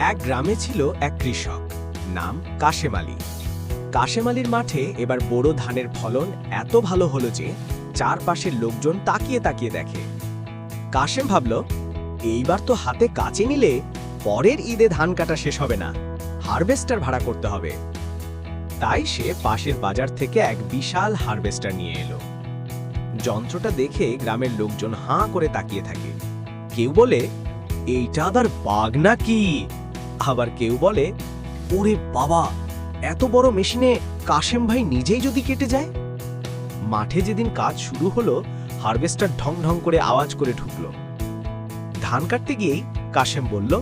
এক গ্রামে ছিল এক কৃষক, নাম কাশেম আলী। কাশেম আলীর মাঠে এবার বোরো ধানের ফলন এত ভালো হলো যে চারপাশের লোকজন তাকিয়ে তাকিয়ে দেখে। কাশেম ভাবল, এইবার তো হাতে কাছে নিলে পরের ঈদে ধান কাটা শেষ হবে না, হারভেস্টার ভাড়া করতে হবে। তাই সে পাশের বাজার থেকে এক বিশাল হারভেস্টার নিয়ে এলো। যন্ত্রটা দেখে গ্রামের লোকজন হাঁ করে তাকিয়ে থাকে। কেউ বলে, এইটা আবার বাগ নাকি? আবার কেউ বলে, ওরে বাবা, এত বড় মেশিনে কাশেম ভাই নিজেই যদি কেটে যায়। মাঠে যেদিন কাজ শুরু হলো, হারভেস্টার ঢং ঢং করে আওয়াজ করে ঢুকলো। ধান কাটতে গিয়েই কাশেম বলল,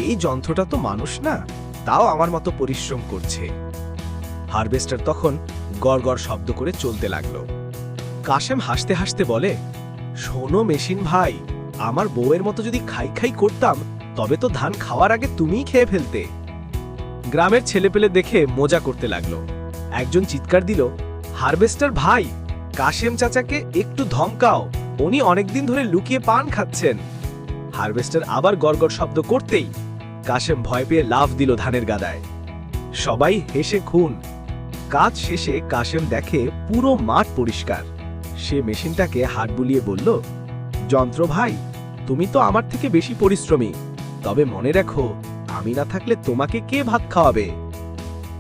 এই যন্ত্রটা তো মানুষ না, তাও আমার মতো পরিশ্রম করছে। হারভেস্টার তখন গড়গড় শব্দ করে চলতে লাগলো। কাশেম হাসতে হাসতে বলে, শোনো মেশিন ভাই, আমার বউয়ের মতো যদি খাই খাই করতাম তবে তো ধান খাওয়ার আগে তুমিই খেয়ে ফেলতে। গ্রামের ছেলেপেলে দেখে মজা করতে লাগলো। একজন চিৎকার দিল, হারভেস্টার ভাই, কাশেম চাচাকে একটু ধমকাও, উনি অনেকদিন ধরে লুকিয়ে পান খাচ্ছেন। হারভেস্টার আবার গড়গড় শব্দ করতেই কাশেম ভয় পেয়ে লাফ দিল ধানের গাদায়। সবাই হেসে খুন। কাজ শেষে কাশেম দেখে পুরো মাঠ পরিষ্কার। সে মেশিনটাকে হাত বুলিয়ে বলল, যন্ত্র ভাই, তুমি তো আমার থেকে বেশি পরিশ্রমী, তবে মনে রাখো, আমি না থাকলে তোমাকে কে ভাত খাওয়াবে?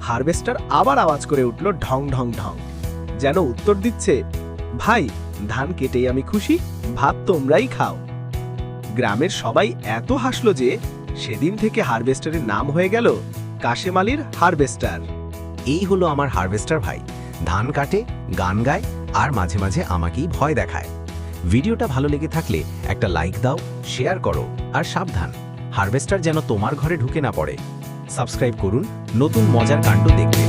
হারভেস্টার আবার আওয়াজ করে উঠল, ঢং ঢং ঢং, যেন উত্তর দিচ্ছে, ভাই, ধান কেটেই আমি খুশি, ভাত তোমরাই খাও। গ্রামের সবাই এত হাসলো যে সেদিন থেকে হারভেস্টারের নাম হয়ে গেল কাশেম আলীর হারভেস্টার। এই হলো আমার হারভেস্টার ভাই, ধান কাটে, গান গায়, আর মাঝে মাঝে আমাকেই ভয় দেখায়। ভিডিওটা ভালো লেগে থাকলে একটা লাইক দাও, শেয়ার করো, আর সাবধান, হারভেস্টার যেন তোমার ঘরে ঢুকে না পড়ে। সাবস্ক্রাইব করুন নতুন মজার কাণ্ড দেখতে।